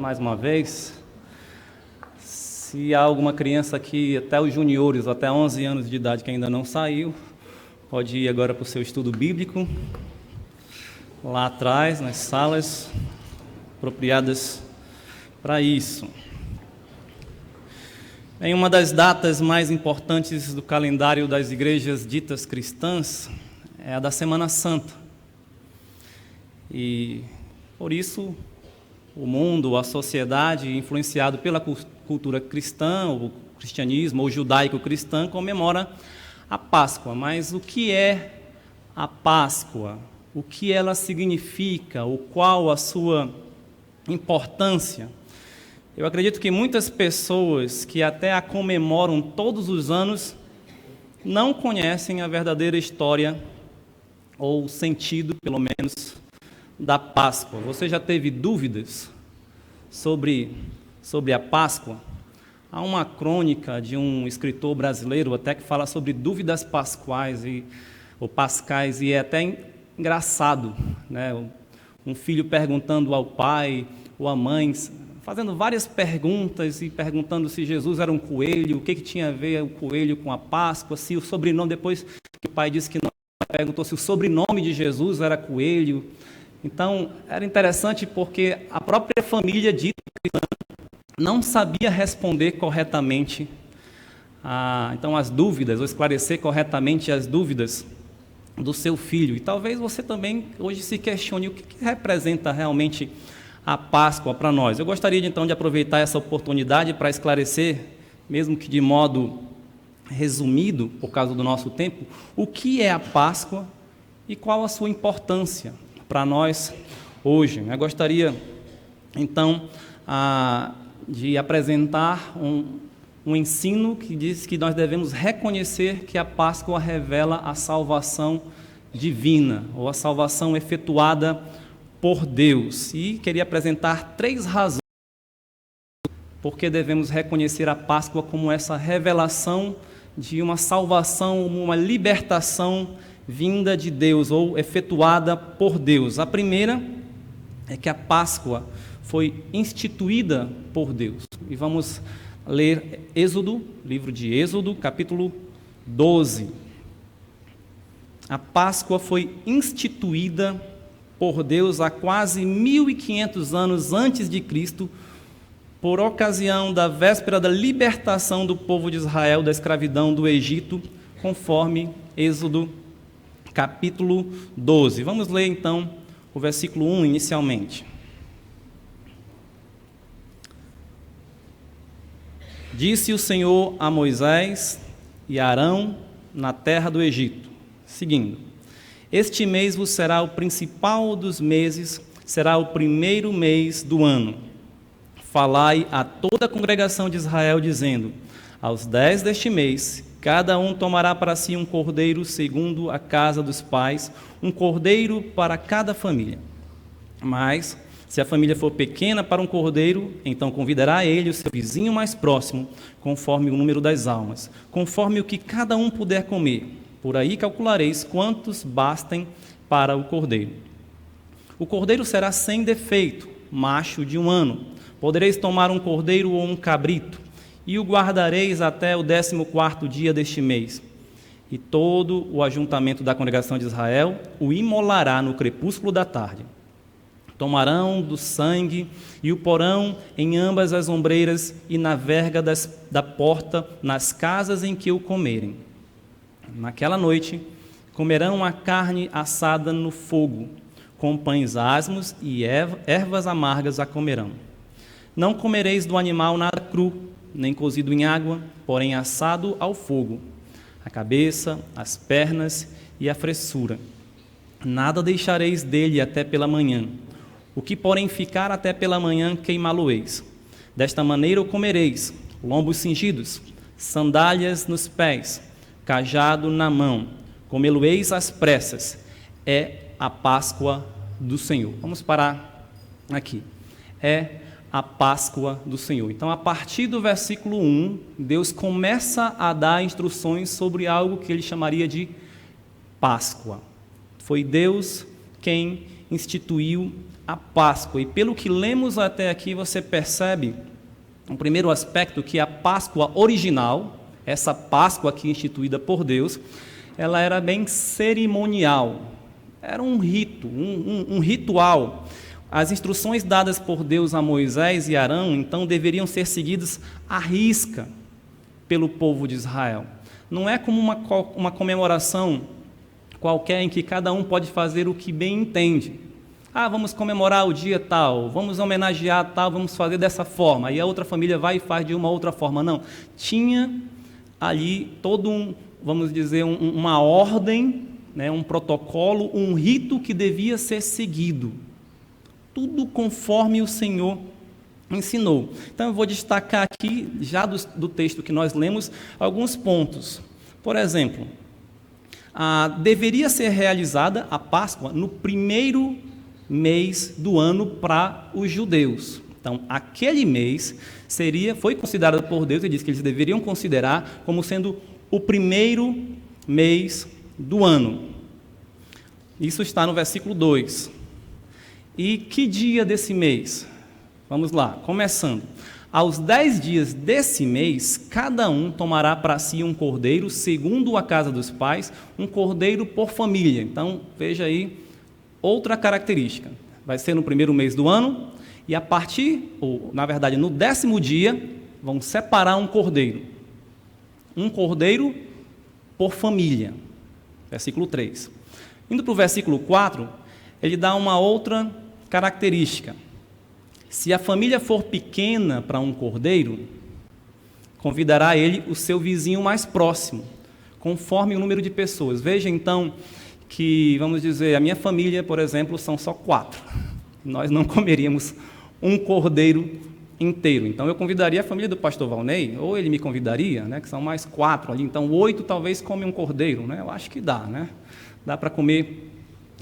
mais uma vez. Se há alguma criança aqui, até os juniores, até 11 anos de idade que ainda não saiu, pode ir agora para o seu estudo bíblico, lá atrás, nas salas apropriadas para isso. Em uma das datas mais importantes do calendário das igrejas ditas cristãs, é a da Semana Santa. E, por isso, o mundo, a sociedade, influenciado pela cultura cristã, o cristianismo ou judaico-cristã, comemora a Páscoa. Mas o que é a Páscoa? O que ela significa? O qual a sua importância? Eu acredito que muitas pessoas que até a comemoram todos os anos não conhecem a verdadeira história ou o sentido, pelo menos, da Páscoa. Você já teve dúvidas sobre a Páscoa? Há uma crônica de um escritor brasileiro até que fala sobre dúvidas pascais ou pascais, e é até engraçado, né? Um filho perguntando ao pai ou à mãe, fazendo várias perguntas e perguntando se Jesus era um coelho, o que tinha a ver o coelho com a Páscoa, se o sobrenome, depois que o pai disse que não, perguntou se o sobrenome de Jesus era coelho. Então, era interessante porque a própria família dita cristã não sabia responder corretamente então as dúvidas, ou esclarecer corretamente as dúvidas do seu filho. E talvez você também hoje se questione o que representa realmente a Páscoa para nós. Eu gostaria então de aproveitar essa oportunidade para esclarecer, mesmo que de modo resumido, por causa do nosso tempo, o que é a Páscoa e qual a sua importância para nós hoje. Eu gostaria então de apresentar um ensino que diz que nós devemos reconhecer que a Páscoa revela a salvação divina, ou a salvação efetuada por Deus. E queria apresentar 3 razões porque devemos reconhecer a Páscoa como essa revelação de uma salvação, uma libertação vinda de Deus ou efetuada por Deus. A primeira é que a Páscoa foi instituída por Deus. E vamos ler Êxodo, livro de Êxodo, capítulo 12. A Páscoa foi instituída por Deus há quase 1.500 anos antes de Cristo, por ocasião da véspera da libertação do povo de Israel da escravidão do Egito, conforme Êxodo capítulo 12. Vamos ler então o versículo 1 inicialmente. Disse o Senhor a Moisés e a Arão na terra do Egito, seguindo: Este mês vos será o principal dos meses, será o primeiro mês do ano. Falai a toda a congregação de Israel, dizendo: Aos 10 deste mês, cada um tomará para si um cordeiro segundo a casa dos pais, um cordeiro para cada família. Mas, se a família for pequena para um cordeiro, então convidará ele o seu vizinho mais próximo, conforme o número das almas, conforme o que cada um puder comer. Por aí calculareis quantos bastem para o cordeiro. O cordeiro será sem defeito, macho de 1 ano. Podereis tomar um cordeiro ou um cabrito, e o guardareis até o 14º dia deste mês. E todo o ajuntamento da congregação de Israel o imolará no crepúsculo da tarde. Tomarão do sangue e o porão em ambas as ombreiras e na verga da porta, nas casas em que o comerem. Naquela noite, comerão a carne assada no fogo, com pães asmos e ervas amargas a comerão. Não comereis do animal nada cru, nem cozido em água, porém assado ao fogo, a cabeça, as pernas e a fressura. Nada deixareis dele até pela manhã. O que, porém, ficar até pela manhã, queimá-lo-eis. Desta maneira o comereis: lombos cingidos, sandálias nos pés, cajado na mão. Comê-lo-eis às pressas. É a Páscoa do Senhor. Vamos parar aqui. É a Páscoa do Senhor. Então, a partir do versículo 1, Deus começa a dar instruções sobre algo que ele chamaria de Páscoa. Foi Deus quem instituiu a Páscoa. E pelo que lemos até aqui, você percebe, o primeiro aspecto, que a Páscoa original, essa Páscoa aqui instituída por Deus, ela era bem cerimonial. Era um rito, um ritual. As instruções dadas por Deus a Moisés e Arão, então, deveriam ser seguidas à risca pelo povo de Israel. Não é como uma comemoração qualquer em que cada um pode fazer o que bem entende. Vamos comemorar o dia tal, vamos homenagear tal, vamos fazer dessa forma. Aí a outra família vai e faz de uma outra forma. Não. Tinha ali todo vamos dizer, uma ordem, né, um protocolo, um rito que devia ser seguido. Tudo conforme o Senhor ensinou. Então, eu vou destacar aqui, já do texto que nós lemos, alguns pontos. Por exemplo, deveria ser realizada a Páscoa no primeiro mês do ano para os judeus. Então, aquele mês foi considerado por Deus, ele disse que eles deveriam considerar como sendo o primeiro mês do ano. Isso está no versículo 2. E que dia desse mês? Vamos lá, começando. Aos 10 dias desse mês, cada um tomará para si um cordeiro, segundo a casa dos pais, um cordeiro por família. Então, veja aí outra característica. Vai ser no primeiro mês do ano, e a partir, na verdade, no 10º dia, vão separar um cordeiro. Um cordeiro por família. Versículo 3. Indo para o versículo 4, ele dá uma outra característica. Se a família for pequena para um cordeiro, convidará ele o seu vizinho mais próximo, conforme o número de pessoas. Veja então que, vamos dizer, a minha família, por exemplo, são só 4. Nós não comeríamos um cordeiro inteiro. Então eu convidaria a família do pastor Valnei, ou ele me convidaria, né, que são mais 4 ali. Então 8 talvez come um cordeiro, né? Eu acho que dá, né? Dá para comer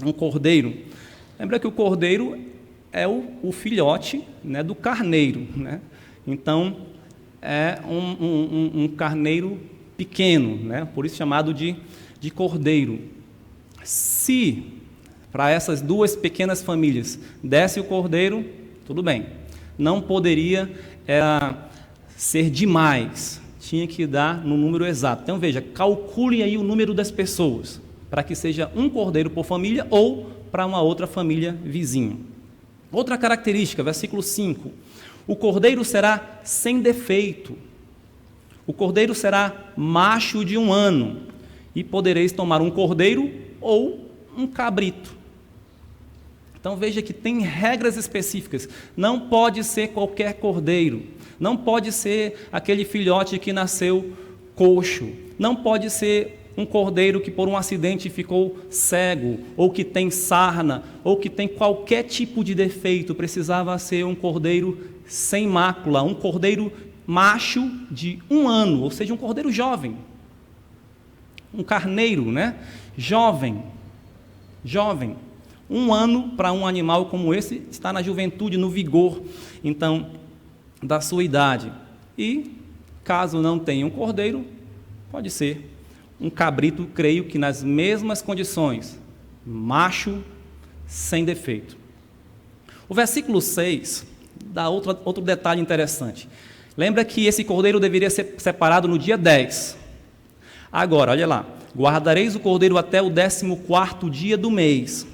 um cordeiro. Lembra que o cordeiro é o filhote, né, do carneiro, né? Então, é um carneiro pequeno, né? Por isso chamado de cordeiro. Se, para essas duas pequenas famílias, desse o cordeiro, tudo bem. Não poderia ser demais, tinha que dar no número exato. Então, veja, calcule aí o número das pessoas, para que seja um cordeiro por família ou para uma outra família vizinha. Outra característica, versículo 5. O cordeiro será sem defeito. O cordeiro será macho de 1 ano. E podereis tomar um cordeiro ou um cabrito. Então veja que tem regras específicas. Não pode ser qualquer cordeiro. Não pode ser aquele filhote que nasceu coxo. Não pode ser um cordeiro que por um acidente ficou cego, ou que tem sarna, ou que tem qualquer tipo de defeito. Precisava ser um cordeiro sem mácula, um cordeiro macho de 1 ano, ou seja, um cordeiro jovem. Um carneiro, né? Jovem. 1 ano para um animal como esse está na juventude, no vigor, então, da sua idade. E, caso não tenha um cordeiro, pode ser um cabrito, creio que nas mesmas condições, macho, sem defeito. O versículo 6 dá outro detalhe interessante. Lembra que esse cordeiro deveria ser separado no dia 10. Agora, olha lá. Guardareis o cordeiro até o 14º dia do mês.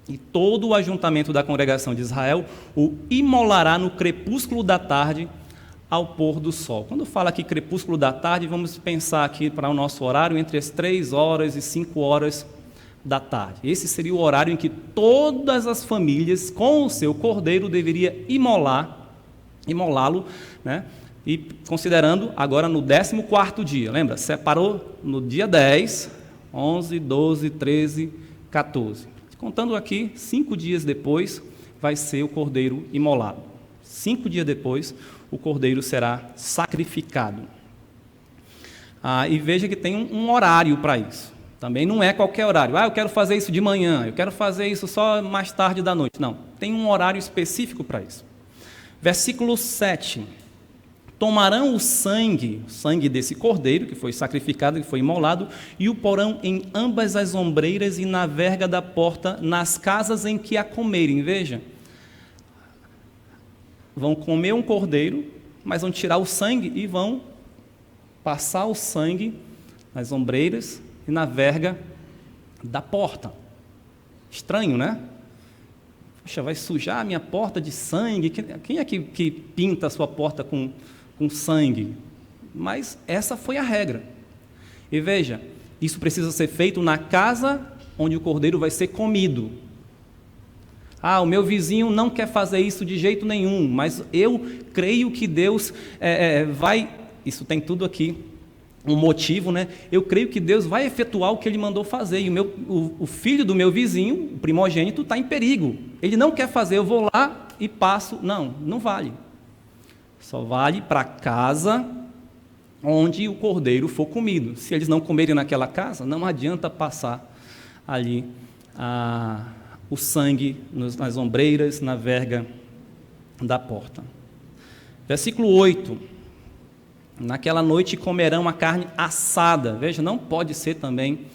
E todo o ajuntamento da congregação de Israel o imolará no crepúsculo da tarde, ao pôr do sol. Quando fala aqui crepúsculo da tarde, vamos pensar aqui para o nosso horário entre as 3 horas e 5 horas da tarde. Esse seria o horário em que todas as famílias, com o seu cordeiro, deveria imolá-lo, né? E considerando agora no 14º dia. Lembra? Separou no dia 10, 11, 12, 13, 14. Contando aqui, 5 dias depois, vai ser o cordeiro imolado. 5 dias depois, o cordeiro será sacrificado. E veja que tem um horário para isso. Também não é qualquer horário. Eu quero fazer isso de manhã, eu quero fazer isso só mais tarde da noite. Não, tem um horário específico para isso. Versículo 7. Tomarão o sangue desse cordeiro, que foi sacrificado, que foi imolado, e o porão em ambas as ombreiras e na verga da porta, nas casas em que a comerem. Veja, vão comer um cordeiro, mas vão tirar o sangue e vão passar o sangue nas ombreiras e na verga da porta. Estranho, né? Poxa, vai sujar a minha porta de sangue? Quem é que pinta a sua porta com sangue? Mas essa foi a regra. E veja, isso precisa ser feito na casa onde o cordeiro vai ser comido. Ah, o meu vizinho não quer fazer isso de jeito nenhum, mas eu creio que Deus vai... Isso tem tudo aqui, um motivo, né? Eu creio que Deus vai efetuar o que Ele mandou fazer. E o filho do meu vizinho, o primogênito, está em perigo. Ele não quer fazer, eu vou lá e passo. Não vale. Só vale para a casa onde o cordeiro for comido. Se eles não comerem naquela casa, não adianta passar ali o sangue nas ombreiras, na verga da porta. Versículo 8. Naquela noite comerão a carne assada. Veja, não pode ser também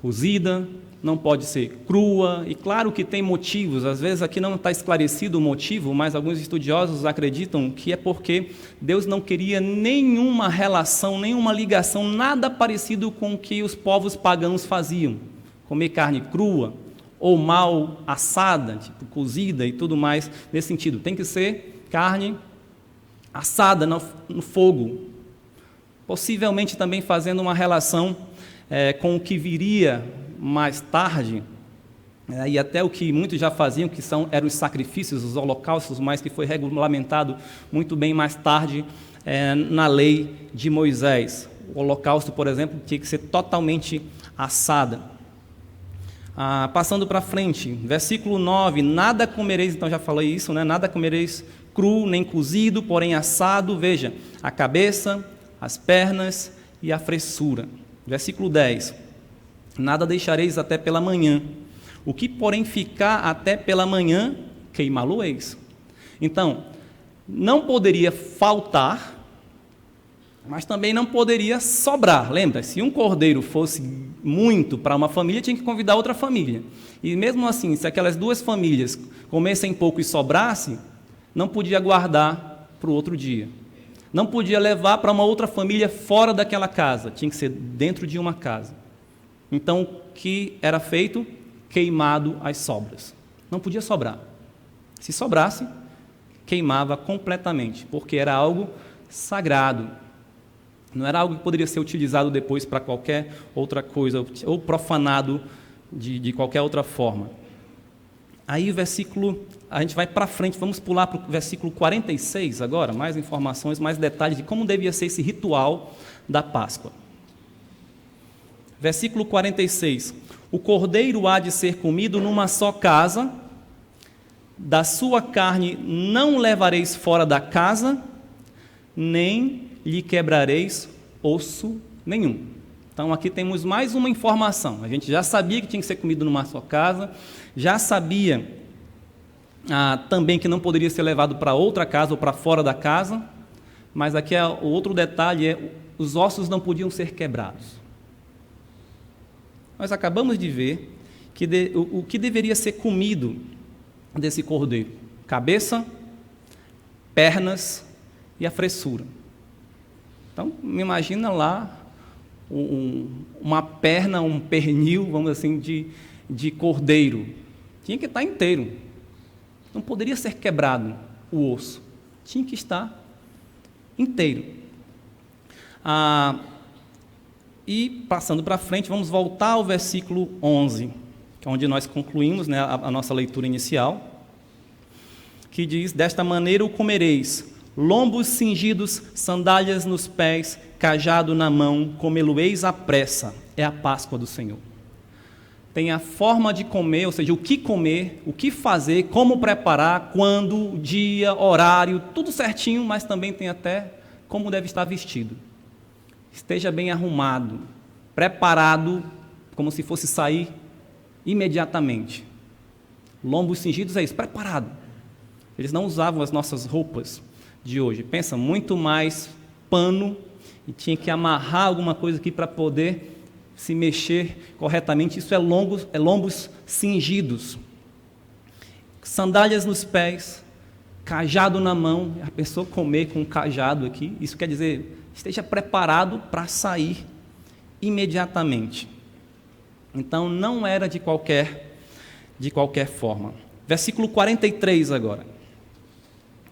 cozida, não pode ser crua. E claro que tem motivos, às vezes aqui não está esclarecido o motivo, mas alguns estudiosos acreditam que é porque Deus não queria nenhuma relação, nenhuma ligação, nada parecido com o que os povos pagãos faziam. Comer carne crua ou mal assada, tipo cozida e tudo mais, nesse sentido. Tem que ser carne assada no fogo, possivelmente também fazendo uma relação com o que viria mais tarde, e até o que muitos já faziam, que eram os sacrifícios, os holocaustos, mas que foi regulamentado muito bem mais tarde na lei de Moisés. O holocausto, por exemplo, tinha que ser totalmente assada. Passando para frente, versículo 9, nada comereis, então já falei isso, né? Nada comereis cru, nem cozido, porém assado, veja, a cabeça, as pernas e a fressura. Versículo 10, nada deixareis até pela manhã, o que porém ficar até pela manhã, queimá-lo-eis. Então, não poderia faltar, mas também não poderia sobrar. Lembra, se um cordeiro fosse muito para uma família, tinha que convidar outra família. E mesmo assim, se aquelas duas famílias comessem pouco e sobrasse, não podia guardar para o outro dia. Não podia levar para uma outra família fora daquela casa. Tinha que ser dentro de uma casa. Então, o que era feito? Queimado as sobras. Não podia sobrar. Se sobrasse, queimava completamente, porque era algo sagrado. Não era algo que poderia ser utilizado depois para qualquer outra coisa, ou profanado de qualquer outra forma. Aí o versículo, a gente vai para frente, vamos pular para o versículo 46 agora, mais informações, mais detalhes de como devia ser esse ritual da Páscoa. Versículo 46, o cordeiro há de ser comido numa só casa, da sua carne não levareis fora da casa, nem lhe quebrareis osso nenhum. Então aqui temos mais uma informação. A gente já sabia que tinha que ser comido numa só casa, já sabia também que não poderia ser levado para outra casa ou para fora da casa, mas aqui o outro detalhe os ossos não podiam ser quebrados. Nós acabamos de ver que o que deveria ser comido desse cordeiro: cabeça, pernas e a fressura. Então, me imagina lá uma perna, um pernil, vamos assim, de cordeiro. Tinha que estar inteiro. Não poderia ser quebrado o osso. Tinha que estar inteiro. E, passando para frente, vamos voltar ao versículo 11, que é onde nós concluímos, né, a nossa leitura inicial, que diz: desta maneira o comereis, lombos cingidos, sandálias nos pés, cajado na mão, comê-lo-eis à pressa. É a Páscoa do Senhor. Tem a forma de comer, ou seja, o que comer, o que fazer, como preparar, quando, dia, horário, tudo certinho, mas também tem até como deve estar vestido. Esteja bem arrumado, preparado, como se fosse sair imediatamente. Lombos cingidos é isso, preparado. Eles não usavam as nossas roupas de hoje. Pensa, muito mais pano, e tinha que amarrar alguma coisa aqui para poder se mexer corretamente. Isso é lombos cingidos, sandálias nos pés, cajado na mão. A pessoa comer com um cajado aqui, isso quer dizer, esteja preparado para sair imediatamente. Então, não era de qualquer forma. Versículo 43 agora.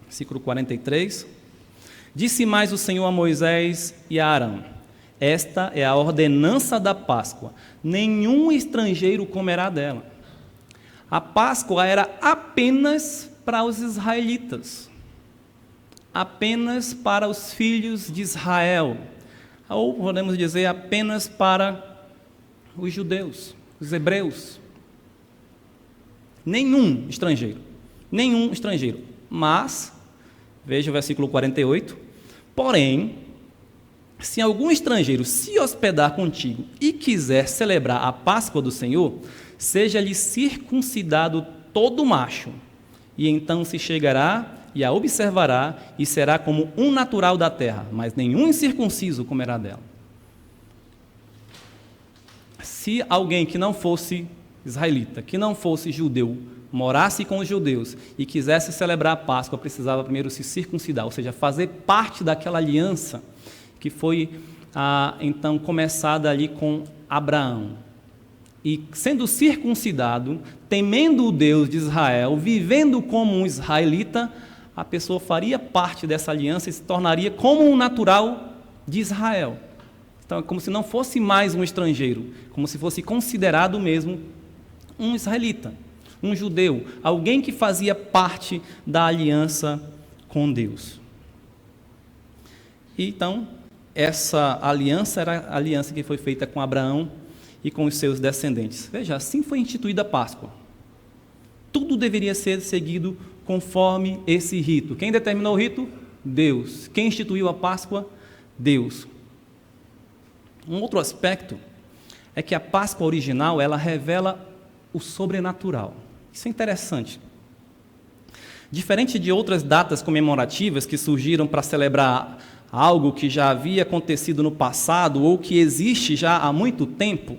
Versículo 43. Disse mais o Senhor a Moisés e a Arão: esta é a ordenança da Páscoa. Nenhum estrangeiro comerá dela. A Páscoa era apenas para os israelitas. Apenas para os filhos de Israel. Ou podemos dizer apenas para os judeus, os hebreus. Nenhum estrangeiro. Mas, veja o versículo 48, porém, se algum estrangeiro se hospedar contigo e quiser celebrar a Páscoa do Senhor, seja-lhe circuncidado todo macho, e então se chegará e a observará, e será como um natural da terra, mas nenhum incircunciso comerá dela. Se alguém que não fosse israelita, que não fosse judeu, morasse com os judeus e quisesse celebrar a Páscoa, precisava primeiro se circuncidar, ou seja, fazer parte daquela aliança que foi então começada ali com Abraão. E sendo circuncidado, temendo o Deus de Israel, vivendo como um israelita, a pessoa faria parte dessa aliança e se tornaria como um natural de Israel. Então é como se não fosse mais um estrangeiro, como se fosse considerado mesmo um israelita, um judeu, alguém que fazia parte da aliança com Deus. E então, essa aliança era a aliança que foi feita com Abraão e com os seus descendentes. Veja, assim foi instituída a Páscoa. Tudo deveria ser seguido conforme esse rito. Quem determinou o rito? Deus. Quem instituiu a Páscoa? Deus. Um outro aspecto é que a Páscoa original, ela revela o sobrenatural. Isso é interessante. Diferente de outras datas comemorativas que surgiram para celebrar algo que já havia acontecido no passado ou que existe já há muito tempo,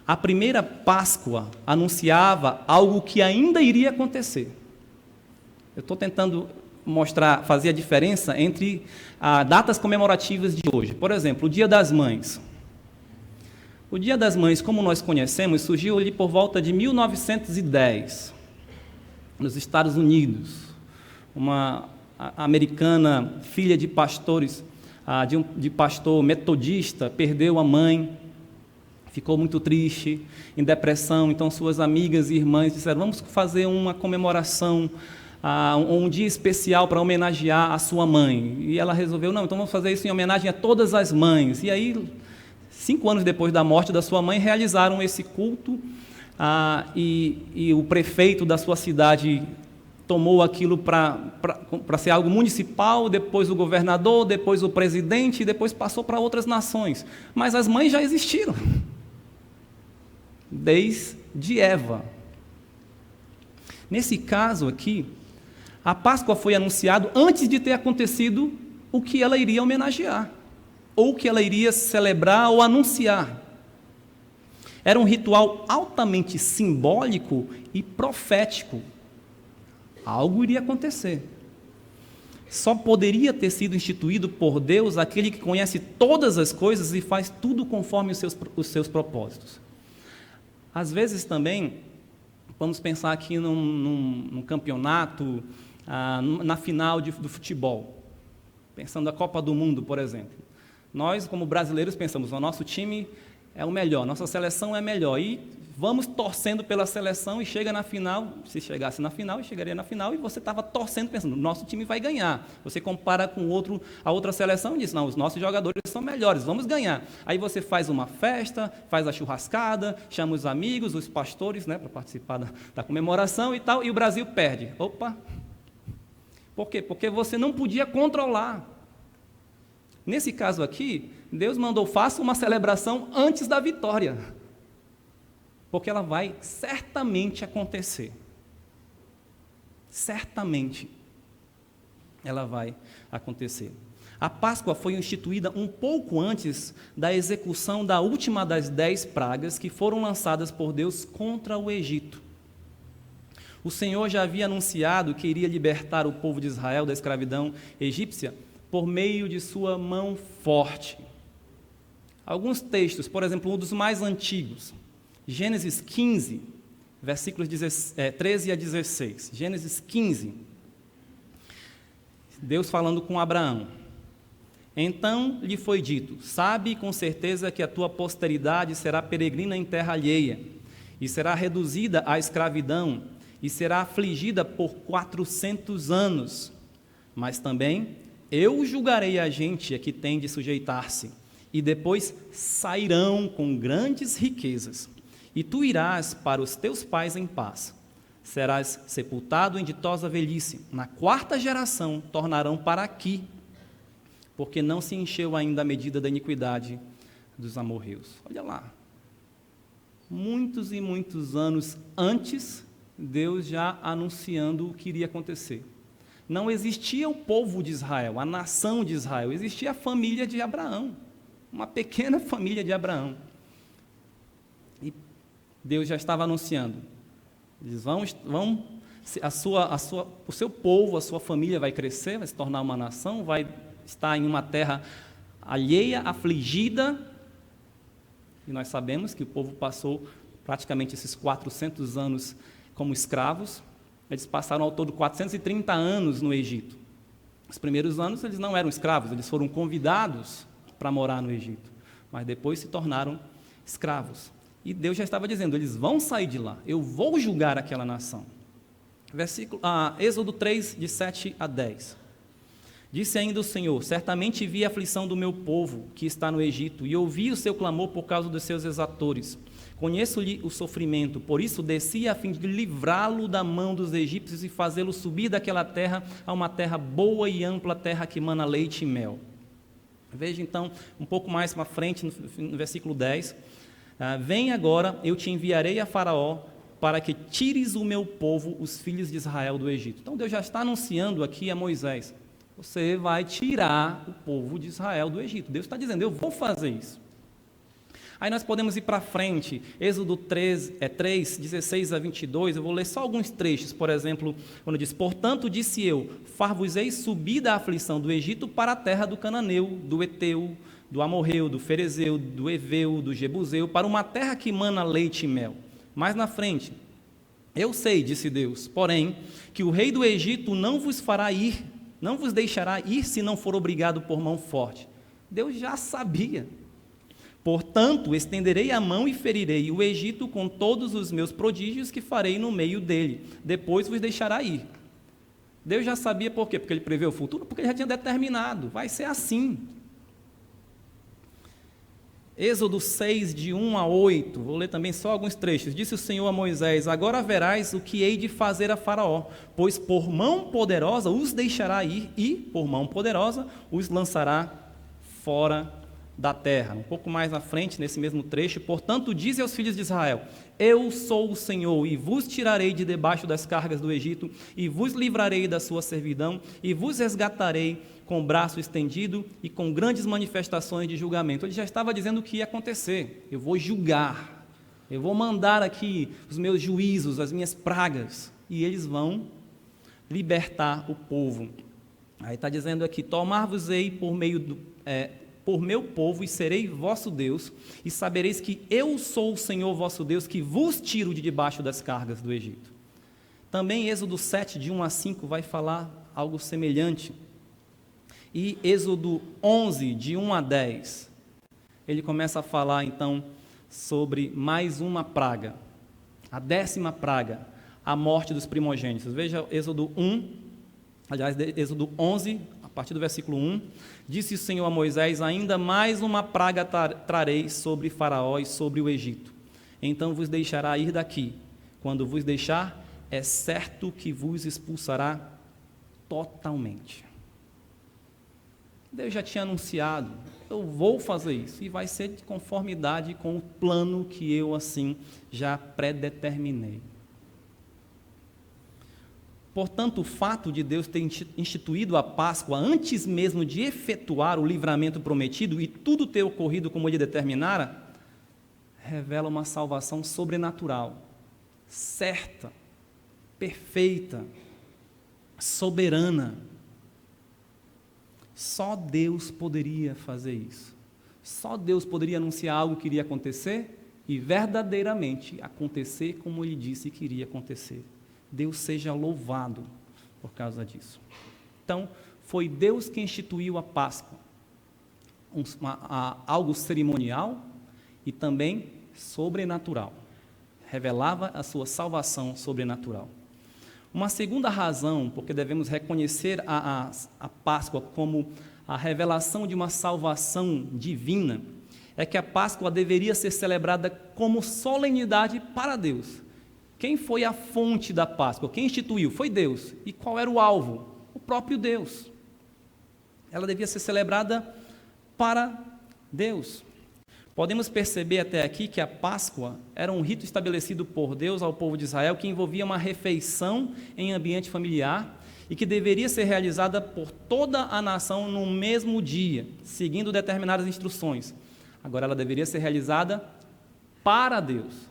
a primeira Páscoa anunciava algo que ainda iria acontecer. Eu estou tentando fazer a diferença entre datas comemorativas de hoje. Por exemplo, o Dia das Mães. O Dia das Mães, como nós conhecemos, surgiu ali por volta de 1910, nos Estados Unidos. Uma americana, filha de pastores, de pastor metodista, perdeu a mãe, ficou muito triste, em depressão. Então suas amigas e irmãs disseram: vamos fazer uma comemoração, um dia especial para homenagear a sua mãe. E ela resolveu: não, então vamos fazer isso em homenagem a todas as mães. E aí, 5 anos depois da morte da sua mãe, realizaram esse culto, e o prefeito da sua cidade tomou aquilo para ser algo municipal, depois o governador, depois o presidente, e depois passou para outras nações. Mas as mães já existiram, desde Eva. Nesse caso aqui, a Páscoa foi anunciada antes de ter acontecido o que ela iria homenagear, ou que ela iria celebrar ou anunciar. Era um ritual altamente simbólico e profético. Algo iria acontecer. Só poderia ter sido instituído por Deus aquele que conhece todas as coisas e faz tudo conforme os seus propósitos. Às vezes também, vamos pensar aqui num campeonato, na final do futebol, pensando na Copa do Mundo, por exemplo. Nós, como brasileiros, pensamos: o nosso time é o melhor, nossa seleção é melhor, e vamos torcendo pela seleção, e chega na final. Se chegasse na final, chegaria na final, e você estava torcendo, pensando: nosso time vai ganhar. Você compara com a outra seleção e diz: não, os nossos jogadores são melhores, vamos ganhar. Aí você faz uma festa, faz a churrascada, chama os amigos, os pastores, para participar da comemoração e tal, e o Brasil perde. Opa! Por quê? Porque você não podia controlar. Nesse caso aqui, Deus mandou: faça uma celebração antes da vitória, porque ela vai certamente acontecer. Certamente. ela vai acontecer. A Páscoa foi instituída um pouco antes da execução da última das 10 pragas que foram lançadas por Deus contra o Egito. O Senhor já havia anunciado que iria libertar o povo de Israel da escravidão egípcia por meio de sua mão forte. Alguns textos, por exemplo, um dos mais antigos, Gênesis 15, versículos 13 a 16. Gênesis 15, Deus falando com Abraão. Então lhe foi dito: sabe com certeza que a tua posteridade será peregrina em terra alheia, e será reduzida à escravidão, e será afligida por 400 anos. Mas também eu julgarei a gente a que tem de sujeitar-se, e depois sairão com grandes riquezas. E tu irás para os teus pais em paz. Serás sepultado em ditosa velhice. Na 4ª geração tornarão para aqui, porque não se encheu ainda a medida da iniquidade dos amorreus. Olha lá. Muitos e muitos anos antes, Deus já anunciando o que iria acontecer. Não existia o povo de Israel, a nação de Israel, existia a família de Abraão, uma pequena família de Abraão. E Deus já estava anunciando, eles o seu povo, a sua família vai crescer, vai se tornar uma nação, vai estar em uma terra alheia, afligida, e nós sabemos que o povo passou praticamente esses 400 anos como escravos. Eles passaram ao todo 430 anos no Egito. Os primeiros anos eles não eram escravos, eles foram convidados para morar no Egito, mas depois se tornaram escravos. E Deus já estava dizendo, eles vão sair de lá, eu vou julgar aquela nação. Êxodo 3, de 7 a 10. Disse ainda o Senhor: certamente vi a aflição do meu povo que está no Egito, e ouvi o seu clamor por causa dos seus exatores. Conheço-lhe o sofrimento, por isso desci a fim de livrá-lo da mão dos egípcios e fazê-lo subir daquela terra a uma terra boa e ampla, terra que mana leite e mel. Veja então, um pouco mais para frente, no versículo 10. Vem agora, eu te enviarei a Faraó, para que tires o meu povo, os filhos de Israel, do Egito. Então Deus já está anunciando aqui a Moisés: você vai tirar o povo de Israel do Egito. Deus está dizendo, eu vou fazer isso. Aí nós podemos ir para frente, Êxodo 3, 16 a 22, eu vou ler só alguns trechos, por exemplo, quando diz: portanto disse eu, far-vos-ei subir da aflição do Egito para a terra do Cananeu, do Eteu, do Amorreu, do Ferezeu, do Eveu, do Jebuseu, para uma terra que mana leite e mel. Mais na frente, eu sei, disse Deus, porém, que o rei do Egito não vos fará ir, não vos deixará ir se não for obrigado por mão forte. Deus já sabia. Portanto, estenderei a mão e ferirei o Egito com todos os meus prodígios que farei no meio dele. Depois vos deixará ir. Deus já sabia por quê? Porque ele prevê o futuro? Porque ele já tinha determinado. Vai ser assim. Êxodo 6, de 1 a 8. Vou ler também só alguns trechos. Disse o Senhor a Moisés: agora verás o que hei de fazer a Faraó, pois por mão poderosa os deixará ir e, por mão poderosa, os lançará fora da terra. Um pouco mais na frente, nesse mesmo trecho: portanto, dize aos filhos de Israel: eu sou o Senhor, e vos tirarei de debaixo das cargas do Egito, e vos livrarei da sua servidão, e vos resgatarei com o braço estendido e com grandes manifestações de julgamento. Ele já estava dizendo o que ia acontecer. Eu vou julgar, eu vou mandar aqui os meus juízos, as minhas pragas, e eles vão libertar o povo. Aí está dizendo aqui: tomar-vos-ei por meu povo, e serei vosso Deus, e sabereis que eu sou o Senhor vosso Deus, que vos tiro de debaixo das cargas do Egito. Também Êxodo 7, de 1 a 5, vai falar algo semelhante. E Êxodo 11, de 1 a 10, ele começa a falar então sobre mais uma praga, a 10ª praga, a morte dos primogênitos. Veja Êxodo 11, a partir do versículo 1, disse o Senhor a Moisés: ainda mais uma praga trarei sobre Faraó e sobre o Egito. Então vos deixará ir daqui. Quando vos deixar, é certo que vos expulsará totalmente. Deus já tinha anunciado: eu vou fazer isso, e vai ser de conformidade com o plano que eu assim já predeterminei. Portanto, o fato de Deus ter instituído a Páscoa antes mesmo de efetuar o livramento prometido e tudo ter ocorrido como ele determinara, revela uma salvação sobrenatural, certa, perfeita, soberana. Só Deus poderia fazer isso. Só Deus poderia anunciar algo que iria acontecer e verdadeiramente acontecer como Ele disse que iria acontecer. Deus seja louvado por causa disso. Então, foi Deus que instituiu a Páscoa, algo cerimonial e também sobrenatural. Revelava a sua salvação sobrenatural. Uma segunda razão, porque devemos reconhecer a Páscoa como a revelação de uma salvação divina, é que a Páscoa deveria ser celebrada como solenidade para Deus. Quem foi a fonte da Páscoa? Quem instituiu? Foi Deus. E qual era o alvo? O próprio Deus. Ela devia ser celebrada para Deus. Podemos perceber até aqui que a Páscoa era um rito estabelecido por Deus ao povo de Israel que envolvia uma refeição em ambiente familiar e que deveria ser realizada por toda a nação no mesmo dia, seguindo determinadas instruções. Agora, ela deveria ser realizada para Deus.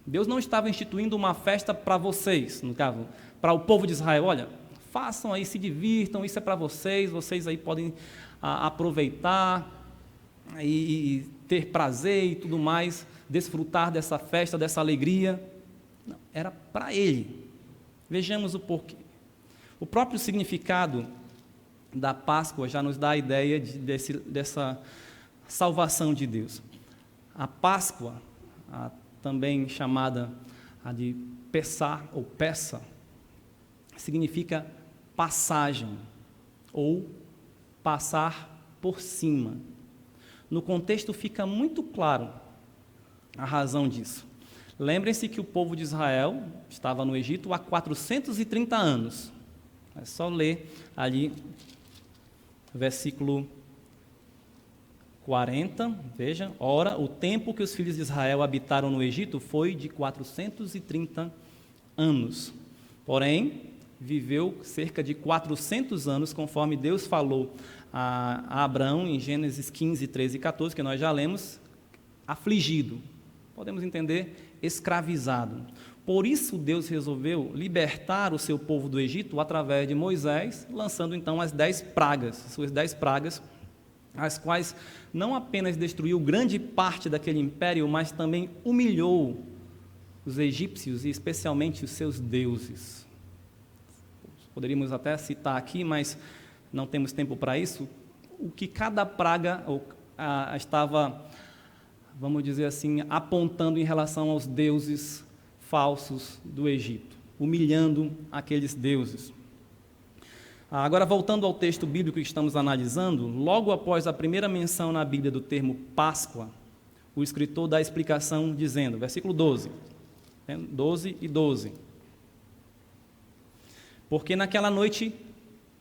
Deus não estava instituindo uma festa para vocês, no caso, para o povo de Israel. Olha, façam aí, se divirtam, isso é para vocês, vocês aí podem aproveitar e ter prazer e tudo mais, desfrutar dessa festa, dessa alegria. Não, era para Ele. Vejamos o porquê. O próprio significado da Páscoa já nos dá a ideia dessa salvação de Deus. A Páscoa, também chamada de Pessah ou Peça, significa passagem ou passar por cima. No contexto fica muito claro a razão disso. Lembrem-se que o povo de Israel estava no Egito há 430 anos. É só ler ali versículo 40, veja, ora, o tempo que os filhos de Israel habitaram no Egito foi de 430 anos. Porém, viveu cerca de 400 anos, conforme Deus falou a Abraão em Gênesis 15, 13 e 14, que nós já lemos, afligido. Podemos entender, escravizado. Por isso, Deus resolveu libertar o seu povo do Egito através de Moisés, lançando então as 10 pragas, suas 10 pragas, as quais não apenas destruiu grande parte daquele império, mas também humilhou os egípcios e especialmente os seus deuses. Poderíamos até citar aqui, mas não temos tempo para isso, o que cada praga estava, vamos dizer assim, apontando em relação aos deuses falsos do Egito, humilhando aqueles deuses. Agora, voltando ao texto bíblico que estamos analisando, logo após a primeira menção na Bíblia do termo Páscoa, o escritor dá a explicação dizendo, versículo 12, 12 e 12. Porque naquela noite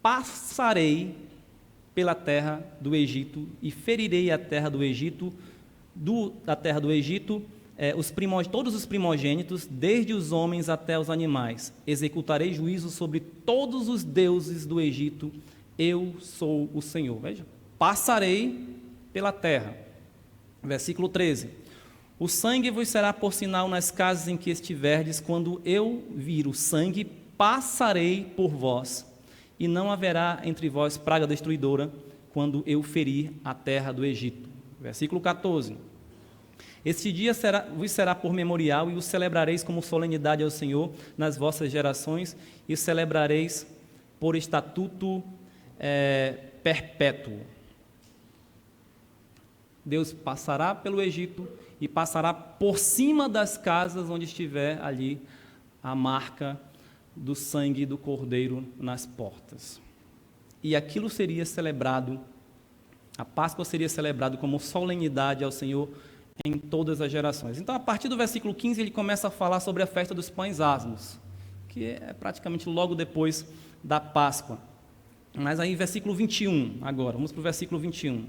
passarei pela terra do Egito e ferirei a terra do Egito, todos os primogênitos, desde os homens até os animais. Executarei juízo sobre todos os deuses do Egito. Eu sou o Senhor. Veja, passarei pela terra. Versículo 13. O sangue vos será por sinal nas casas em que estiverdes. Quando eu vir o sangue, passarei por vós. E não haverá entre vós praga destruidora, quando eu ferir a terra do Egito. Versículo 14. Este dia vos será por memorial, e o celebrareis como solenidade ao Senhor nas vossas gerações, e o celebrareis por estatuto perpétuo. Deus passará pelo Egito e passará por cima das casas onde estiver ali a marca do sangue do Cordeiro nas portas. E aquilo seria celebrado, a Páscoa seria celebrado como solenidade ao Senhor em todas as gerações. Então, a partir do versículo 15, ele começa a falar sobre a festa dos pães asmos, que é praticamente logo depois da Páscoa. Mas aí, versículo 21, agora, vamos para o versículo 21.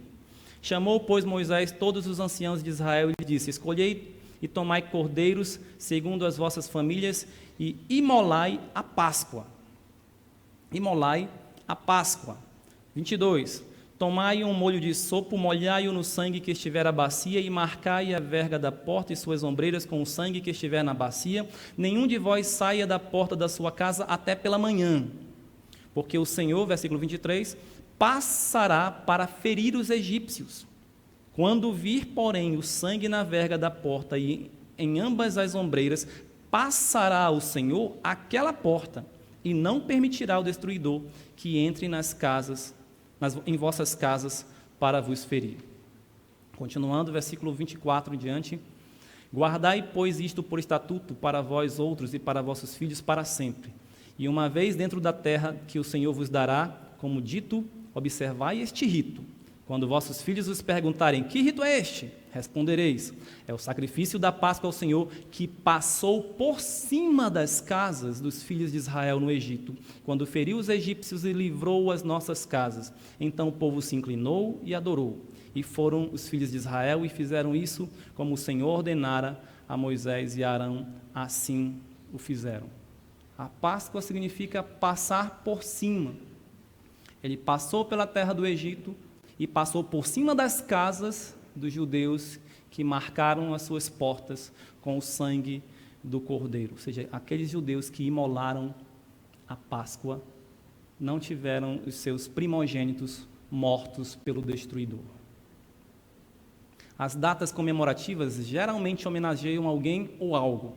Chamou, pois, Moisés todos os anciãos de Israel e lhe disse: escolhei e tomai cordeiros segundo as vossas famílias e imolai a Páscoa. imolai a Páscoa. 22. Tomai um molho de sopo, molhai-o no sangue que estiver na bacia, e marcai a verga da porta e suas ombreiras com o sangue que estiver na bacia. Nenhum de vós saia da porta da sua casa até pela manhã, porque o Senhor, versículo 23, passará para ferir os egípcios. Quando vir, porém, o sangue na verga da porta e em ambas as ombreiras, passará o Senhor aquela porta, e não permitirá o destruidor que entre nas casas, em vossas casas, para vos ferir. Continuando, versículo 24 em diante. Guardai, pois, isto por estatuto para vós outros e para vossos filhos para sempre. E uma vez dentro da terra que o Senhor vos dará, como dito, observai este rito. Quando vossos filhos vos perguntarem, que rito é este? Respondereis, é o sacrifício da Páscoa ao Senhor, que passou por cima das casas dos filhos de Israel no Egito, quando feriu os egípcios e livrou as nossas casas. Então o povo se inclinou e adorou. E foram os filhos de Israel e fizeram isso como o Senhor ordenara a Moisés e a Arão, assim o fizeram. A Páscoa significa passar por cima. Ele passou pela terra do Egito e passou por cima das casas dos judeus que marcaram as suas portas com o sangue do Cordeiro. Ou seja, aqueles judeus que imolaram a Páscoa não tiveram os seus primogênitos mortos pelo destruidor. As datas comemorativas geralmente homenageiam alguém ou algo.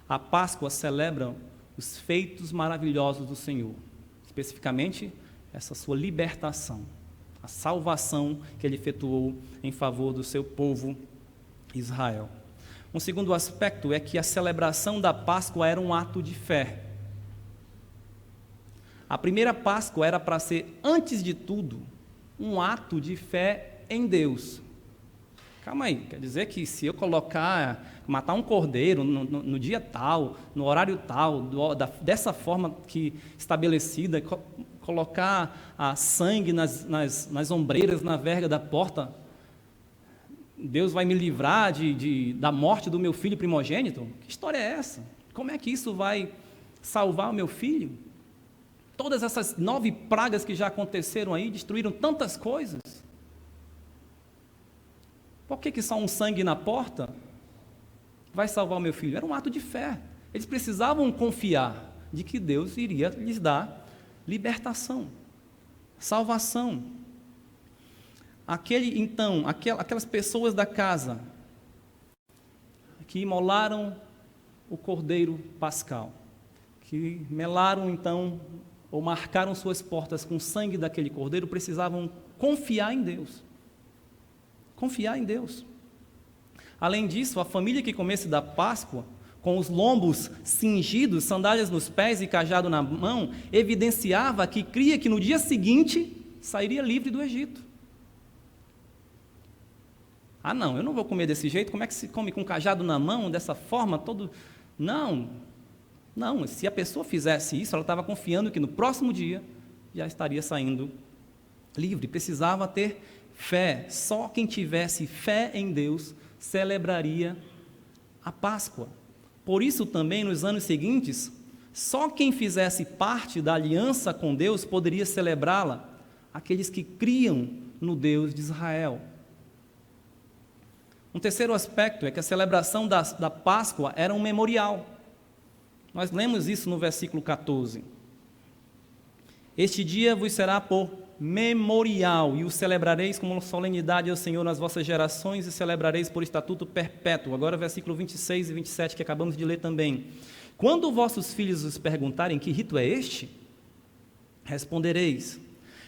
A Páscoa celebra os feitos maravilhosos do Senhor, especificamente essa sua libertação, a salvação que ele efetuou em favor do seu povo Israel. Um segundo aspecto é que a celebração da Páscoa era um ato de fé. A primeira Páscoa era para ser, antes de tudo, um ato de fé em Deus. Calma aí, quer dizer que se eu matar um cordeiro no dia tal, no horário tal, dessa forma que estabelecida, colocar sangue nas ombreiras, na verga da porta, Deus vai me livrar da morte do meu filho primogênito? Que história é essa? Como é que isso vai salvar o meu filho? Todas essas 9 pragas que já aconteceram aí, destruíram tantas coisas. Por que só um sangue na porta vai salvar o meu filho? Era um ato de fé. Eles precisavam confiar de que Deus iria lhes dar libertação, salvação. Aquelas pessoas da casa que imolaram o cordeiro pascal, que melaram então, ou marcaram suas portas com o sangue daquele cordeiro, precisavam confiar em Deus. Confiar em Deus. Além disso, a família que comesse da Páscoa, com os lombos cingidos, sandálias nos pés e cajado na mão, evidenciava que cria que no dia seguinte sairia livre do Egito. Ah, não, eu não vou comer desse jeito, como é que se come com cajado na mão, dessa forma, todo... Não, se a pessoa fizesse isso, ela estava confiando que no próximo dia já estaria saindo livre. Precisava ter fé. Só quem tivesse fé em Deus celebraria a Páscoa. Por isso também, nos anos seguintes, só quem fizesse parte da aliança com Deus poderia celebrá-la, aqueles que criam no Deus de Israel. Um terceiro aspecto é que a celebração da Páscoa era um memorial. Nós lemos isso no versículo 14. Este dia vos será por memorial, e o celebrareis como solenidade ao Senhor nas vossas gerações, e celebrareis por estatuto perpétuo. Agora versículo 26 e 27, que acabamos de ler também. Quando vossos filhos vos perguntarem que rito é este, respondereis,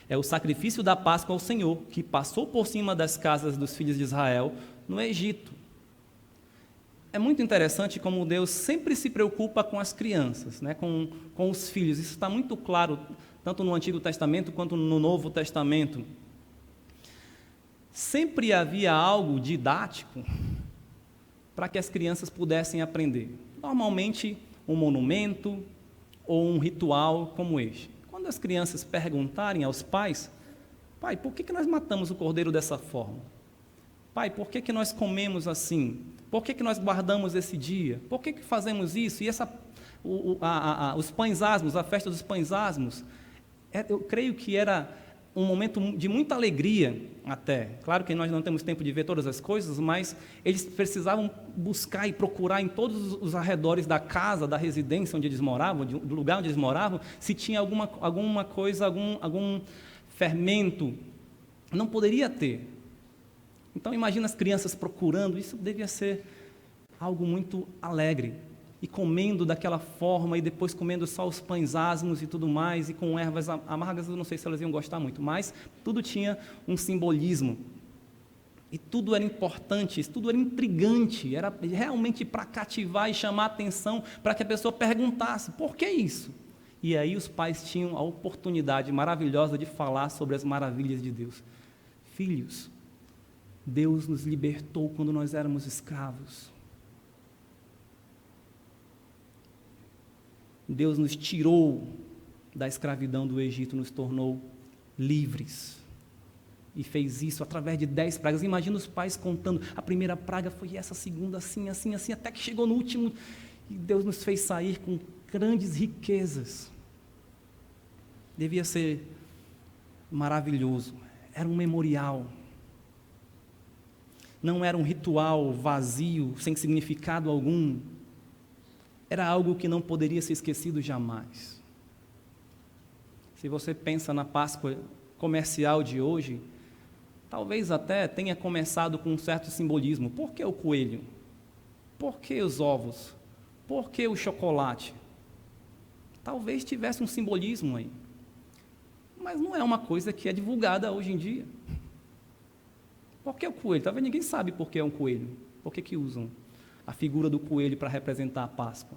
é o sacrifício da Páscoa ao Senhor, que passou por cima das casas dos filhos de Israel no Egito. É muito interessante como Deus sempre se preocupa com as crianças, né? com os filhos. Isso está muito claro, tanto no Antigo Testamento quanto no Novo Testamento. Sempre havia algo didático para que as crianças pudessem aprender. Normalmente, um monumento ou um ritual como este. Quando as crianças perguntarem aos pais, pai, por que nós matamos o cordeiro dessa forma? Pai, por que nós comemos assim? Por que nós guardamos esse dia? Por que fazemos isso? E os pães asmos, a festa dos pães asmos, Eu creio que era um momento de muita alegria até. Claro que nós não temos tempo de ver todas as coisas, mas eles precisavam buscar e procurar em todos os arredores da casa, da residência onde eles moravam, do lugar onde eles moravam, se tinha alguma coisa, algum fermento. Não poderia ter. Então imagina as crianças procurando, isso devia ser algo muito alegre. E comendo daquela forma, e depois comendo só os pães asmos e tudo mais, e com ervas amargas, eu não sei se elas iam gostar muito, mas tudo tinha um simbolismo. E tudo era importante, tudo era intrigante, era realmente para cativar e chamar a atenção, para que a pessoa perguntasse, por que isso? E aí os pais tinham a oportunidade maravilhosa de falar sobre as maravilhas de Deus. Filhos, Deus nos libertou quando nós éramos escravos. Deus nos tirou da escravidão do Egito, nos tornou livres. E fez isso através de 10 pragas. Imagina os pais contando, a primeira praga foi essa, a segunda assim, assim, assim, até que chegou no último, e Deus nos fez sair com grandes riquezas. Devia ser maravilhoso. Era um memorial. Não era um ritual vazio, sem significado algum. Era algo que não poderia ser esquecido jamais. Se você pensa na Páscoa comercial de hoje, talvez até tenha começado com um certo simbolismo. Por que o coelho? Por que os ovos? Por que o chocolate? Talvez tivesse um simbolismo aí. Mas não é uma coisa que é divulgada hoje em dia. Por que o coelho? Talvez ninguém sabe por que é um coelho. Por que usam a figura do coelho para representar a Páscoa?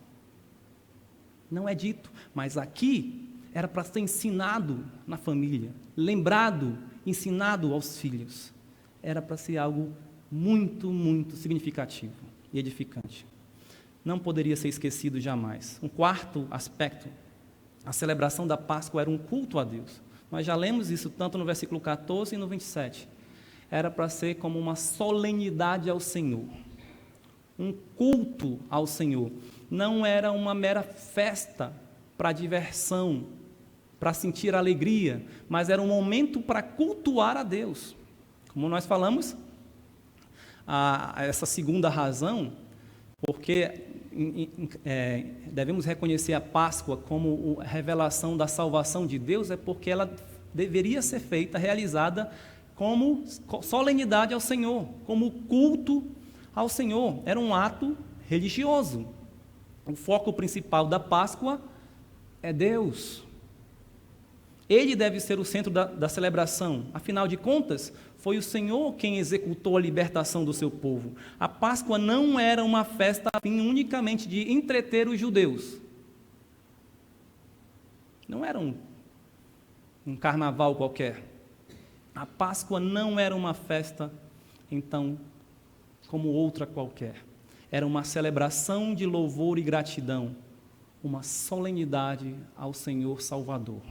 Não é dito, mas aqui era para ser ensinado na família, lembrado, ensinado aos filhos. Era para ser algo muito, muito significativo e edificante. Não poderia ser esquecido jamais. Um quarto aspecto, a celebração da Páscoa era um culto a Deus. Nós já lemos isso tanto no versículo 14 e no 27. Era para ser como uma solenidade ao Senhor. Um culto ao Senhor. Não era uma mera festa para diversão, para sentir alegria, mas era um momento para cultuar a Deus. Como nós falamos, essa segunda razão, porque devemos reconhecer a Páscoa como a revelação da salvação de Deus, é porque ela deveria ser feita, realizada como solenidade ao Senhor, como culto ao Senhor. Era um ato religioso. O foco principal da Páscoa é Deus. Ele deve ser o centro da celebração. Afinal de contas, foi o Senhor quem executou a libertação do seu povo. A Páscoa não era uma festa a fim unicamente de entreter os judeus. Não era um carnaval qualquer. A Páscoa não era uma festa, então, como outra qualquer. Era uma celebração de louvor e gratidão, uma solenidade ao Senhor Salvador.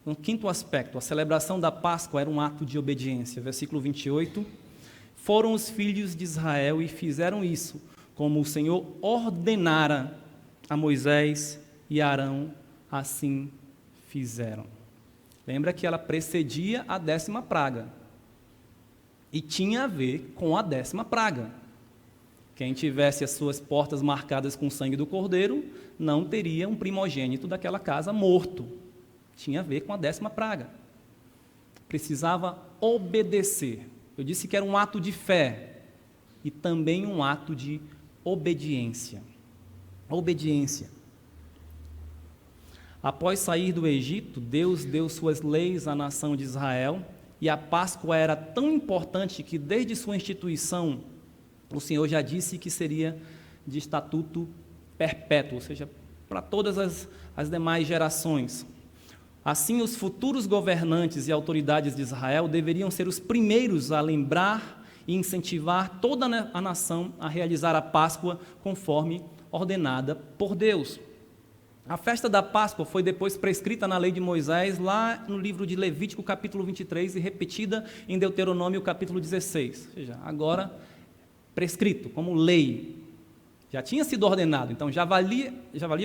Um quinto aspecto, a celebração da Páscoa era um ato de obediência. Versículo 28, foram os filhos de Israel e fizeram isso, como o Senhor ordenara a Moisés e Arão, assim fizeram. Lembra que ela precedia a 10ª praga. E tinha a ver com a 10ª praga. Quem tivesse as suas portas marcadas com o sangue do cordeiro, não teria um primogênito daquela casa morto. Tinha a ver com a 10ª praga. Precisava obedecer. Eu disse que era um ato de fé e também um ato de obediência. Obediência. Após sair do Egito, Deus deu suas leis à nação de Israel, e a Páscoa era tão importante que desde sua instituição, o Senhor já disse que seria de estatuto perpétuo, ou seja, para todas as demais gerações. Assim, os futuros governantes e autoridades de Israel deveriam ser os primeiros a lembrar e incentivar toda a nação a realizar a Páscoa conforme ordenada por Deus. A festa da Páscoa foi depois prescrita na lei de Moisés, lá no livro de Levítico, capítulo 23, e repetida em Deuteronômio, capítulo 16. Ou seja, agora prescrito como lei. Já tinha sido ordenado, então já valia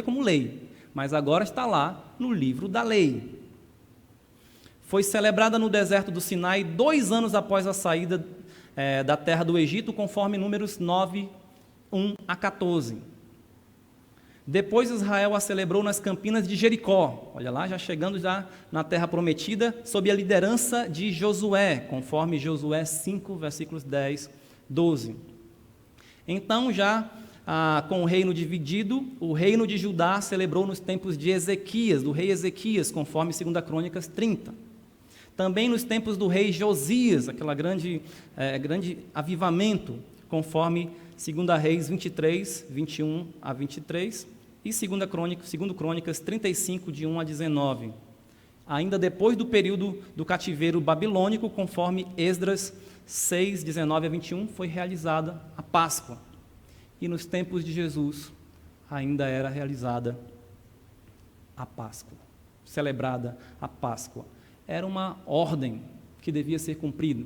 como lei. mas agora está lá no livro da lei. Foi celebrada no deserto do Sinai 2 anos após a saída da terra do Egito, conforme Números 9, 1 a 14. Depois Israel a celebrou nas campinas de Jericó, olha lá, já chegando já na terra prometida, sob a liderança de Josué, conforme Josué 5, versículos 10, 12. Então, já com o reino dividido, o reino de Judá celebrou nos tempos de Ezequias, do rei Ezequias, conforme 2 Crônicas 30. Também nos tempos do rei Josias, aquela grande avivamento, conforme 2 Reis 23, 21 a 23, e 2 Crônicas 35, de 1 a 19. Ainda depois do período do cativeiro babilônico, conforme Esdras 6, 19 a 21, foi realizada a Páscoa. E nos tempos de Jesus, ainda era realizada a Páscoa, celebrada a Páscoa. Era uma ordem que devia ser cumprida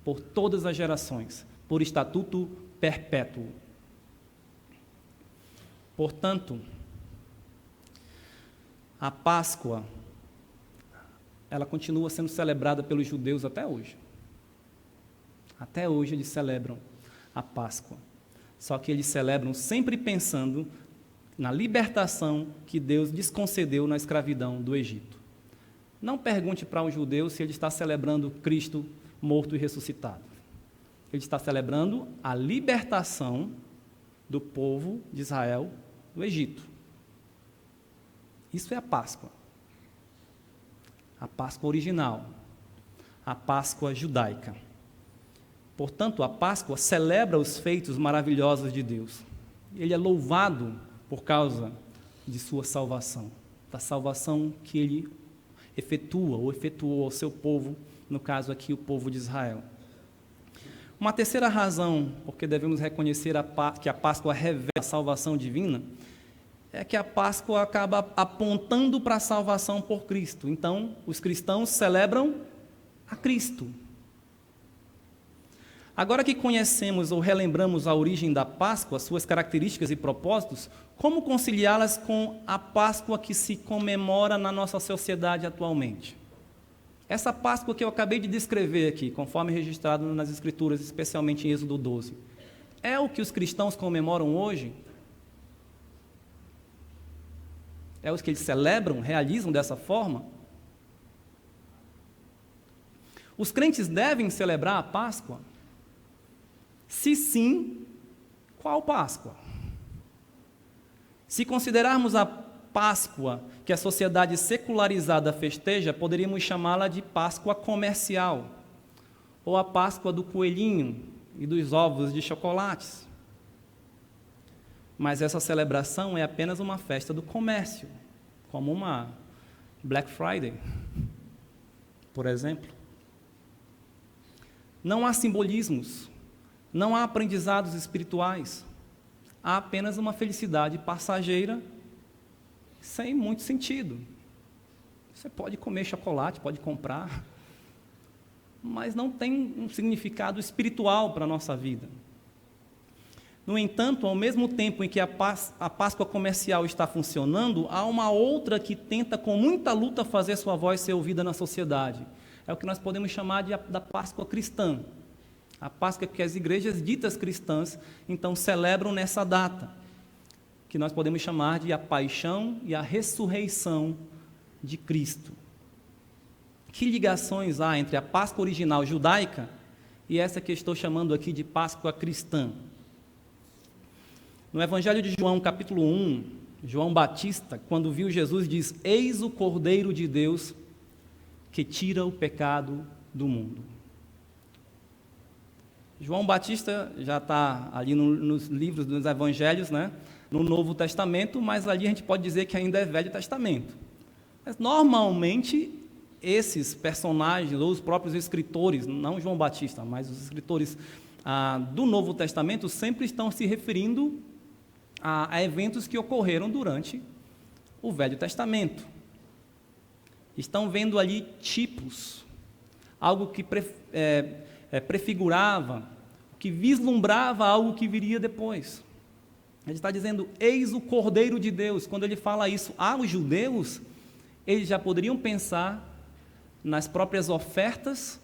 por todas as gerações, por estatuto perpétuo. Portanto, a Páscoa, ela continua sendo celebrada pelos judeus até hoje. Até hoje eles celebram a Páscoa. Só que eles celebram sempre pensando na libertação que Deus lhes concedeu na escravidão do Egito. Não pergunte para um judeu se ele está celebrando Cristo morto e ressuscitado. Ele está celebrando a libertação do povo de Israel do Egito. Isso é a Páscoa. A Páscoa original. A Páscoa judaica. Portanto, a Páscoa celebra os feitos maravilhosos de Deus. Ele é louvado por causa de sua salvação, da salvação que ele efetua ou efetuou ao seu povo, no caso aqui o povo de Israel. Uma terceira razão porque devemos reconhecer que a Páscoa revela a salvação divina é que a Páscoa acaba apontando para a salvação por Cristo. Então, os cristãos celebram a Cristo. Agora que conhecemos ou relembramos a origem da Páscoa, suas características e propósitos, como conciliá-las com a Páscoa que se comemora na nossa sociedade atualmente? Essa Páscoa que eu acabei de descrever aqui, conforme registrado nas Escrituras, especialmente em Êxodo 12, é o que os cristãos comemoram hoje? É o que eles celebram, realizam dessa forma? Os crentes devem celebrar a Páscoa? Se sim, qual Páscoa? Se considerarmos a Páscoa que a sociedade secularizada festeja, poderíamos chamá-la de Páscoa comercial, ou a Páscoa do coelhinho e dos ovos de chocolates. Mas essa celebração é apenas uma festa do comércio, como uma Black Friday, por exemplo. Não há simbolismos, não há aprendizados espirituais, há apenas uma felicidade passageira sem muito sentido. Você pode comer chocolate, pode comprar, mas não tem um significado espiritual para a nossa vida. No entanto, ao mesmo tempo em que a Páscoa comercial está funcionando, há uma outra que tenta com muita luta fazer sua voz ser ouvida na sociedade. É o que nós podemos chamar da Páscoa cristã. A Páscoa que as igrejas ditas cristãs, então, celebram nessa data, que nós podemos chamar de a paixão e a ressurreição de Cristo. Que ligações há entre a Páscoa original judaica e essa que estou chamando aqui de Páscoa cristã? No Evangelho de João, capítulo 1, João Batista, quando viu Jesus, diz: "Eis o Cordeiro de Deus que tira o pecado do mundo." João Batista já está ali nos livros dos Evangelhos, né? No Novo Testamento, mas ali a gente pode dizer que ainda é Velho Testamento. Mas normalmente esses personagens, ou os próprios escritores, não João Batista, mas os escritores do Novo Testamento, sempre estão se referindo a eventos que ocorreram durante o Velho Testamento. Estão vendo ali tipos, algo que prefigurava, que vislumbrava algo que viria depois. Ele está dizendo, eis o Cordeiro de Deus. Quando ele fala isso aos judeus, eles já poderiam pensar nas próprias ofertas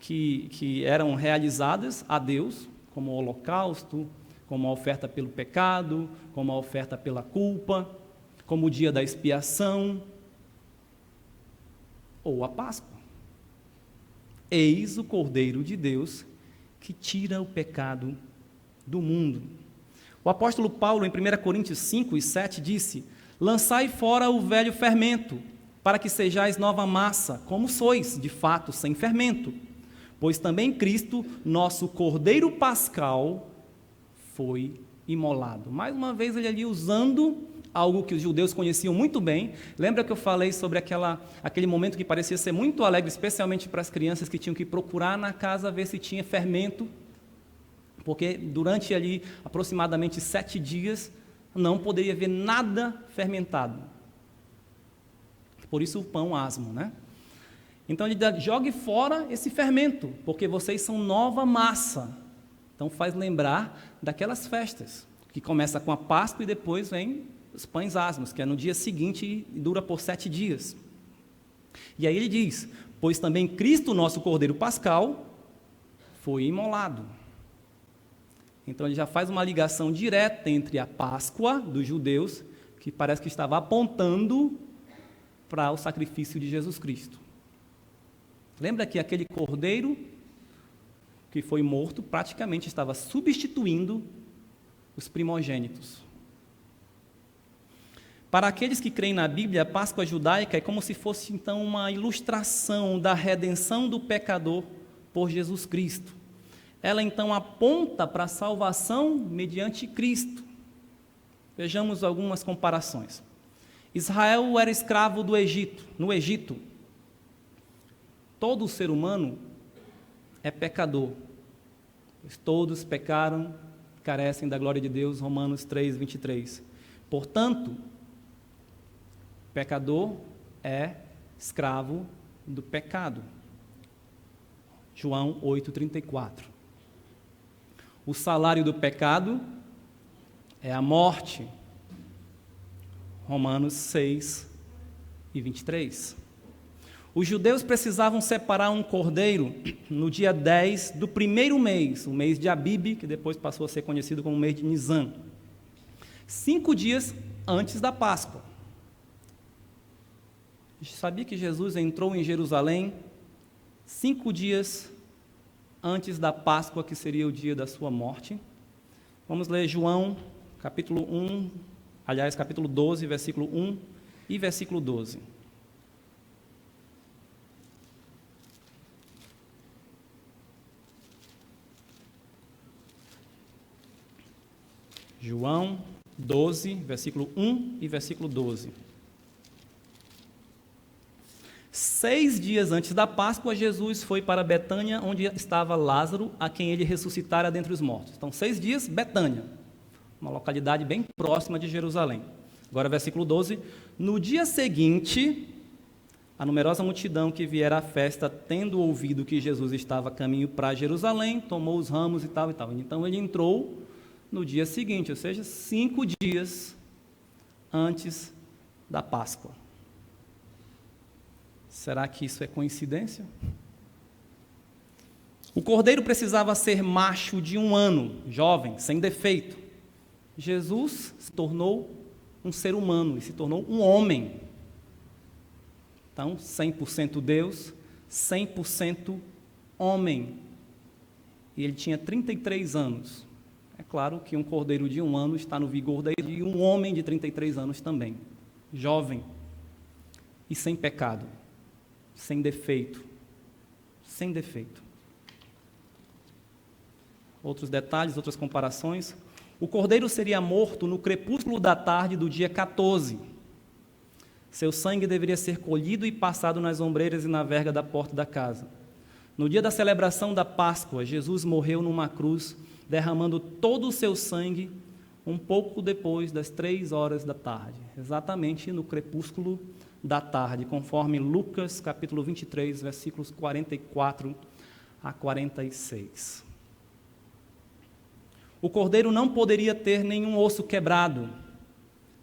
que eram realizadas a Deus, como o holocausto, como a oferta pelo pecado, como a oferta pela culpa, como o dia da expiação, ou a Páscoa. Eis o Cordeiro de Deus que tira o pecado do mundo. O apóstolo Paulo, em 1 Coríntios 5 e 7, disse, lançai fora o velho fermento, para que sejais nova massa, como sois, de fato, sem fermento. Pois também Cristo, nosso Cordeiro Pascal, foi imolado. Mais uma vez ele ali usando algo que os judeus conheciam muito bem. Lembra que eu falei sobre aquele momento que parecia ser muito alegre, especialmente para as crianças que tinham que procurar na casa ver se tinha fermento, porque durante ali aproximadamente 7 dias não poderia haver nada fermentado. Por isso o pão asmo, né? Então ele diz, jogue fora esse fermento, porque vocês são nova massa. Então faz lembrar daquelas festas, que começa com a Páscoa e depois vem os pães asmos, que é no dia seguinte e dura por 7 dias. E aí ele diz, pois também Cristo, nosso Cordeiro Pascal, foi imolado. Então ele já faz uma ligação direta entre a Páscoa dos judeus, que parece que estava apontando para o sacrifício de Jesus Cristo. Lembra que aquele cordeiro que foi morto praticamente estava substituindo os primogênitos. Para aqueles que creem na Bíblia, a Páscoa judaica é como se fosse então uma ilustração da redenção do pecador por Jesus Cristo. Ela então aponta para a salvação mediante Cristo. Vejamos algumas comparações. Israel era escravo no Egito. Todo ser humano é pecador, pois todos pecaram, carecem da glória de Deus, Romanos 3, 23. Portanto, pecador é escravo do pecado. João 8, 34. O salário do pecado é a morte. Romanos 6 e 23. Os judeus precisavam separar um cordeiro no dia 10 do primeiro mês, o mês de Abib, que depois passou a ser conhecido como o mês de Nisan, 5 dias antes da Páscoa. Sabia que Jesus entrou em Jerusalém 5 dias antes da Páscoa, que seria o dia da sua morte? Vamos ler João, capítulo 12, versículo 1 e versículo 12. João 12, versículo 1 e versículo 12. 6 dias antes da Páscoa, Jesus foi para Betânia, onde estava Lázaro, a quem ele ressuscitara dentre os mortos. Então, 6 dias, Betânia, uma localidade bem próxima de Jerusalém. Agora, versículo 12. No dia seguinte, a numerosa multidão que viera à festa, tendo ouvido que Jesus estava a caminho para Jerusalém, tomou os ramos e tal e tal. Então, ele entrou no dia seguinte, ou seja, 5 dias antes da Páscoa. Será que isso é coincidência? O cordeiro precisava ser macho de 1 ano, jovem, sem defeito. Jesus se tornou um ser humano e se tornou um homem. Então, 100% Deus, 100% homem. E ele tinha 33 anos. É claro que um cordeiro de 1 ano está no vigor de um homem de 33 anos também. Jovem e sem pecado, sem defeito. Sem defeito. Outros detalhes, outras comparações. O cordeiro seria morto no crepúsculo da tarde do dia 14. Seu sangue deveria ser colhido e passado nas ombreiras e na verga da porta da casa. No dia da celebração da Páscoa, Jesus morreu numa cruz, derramando todo o seu sangue um pouco depois das 3 horas da tarde, exatamente no crepúsculo da tarde, conforme Lucas capítulo 23, versículos 44 a 46. O cordeiro não poderia ter nenhum osso quebrado.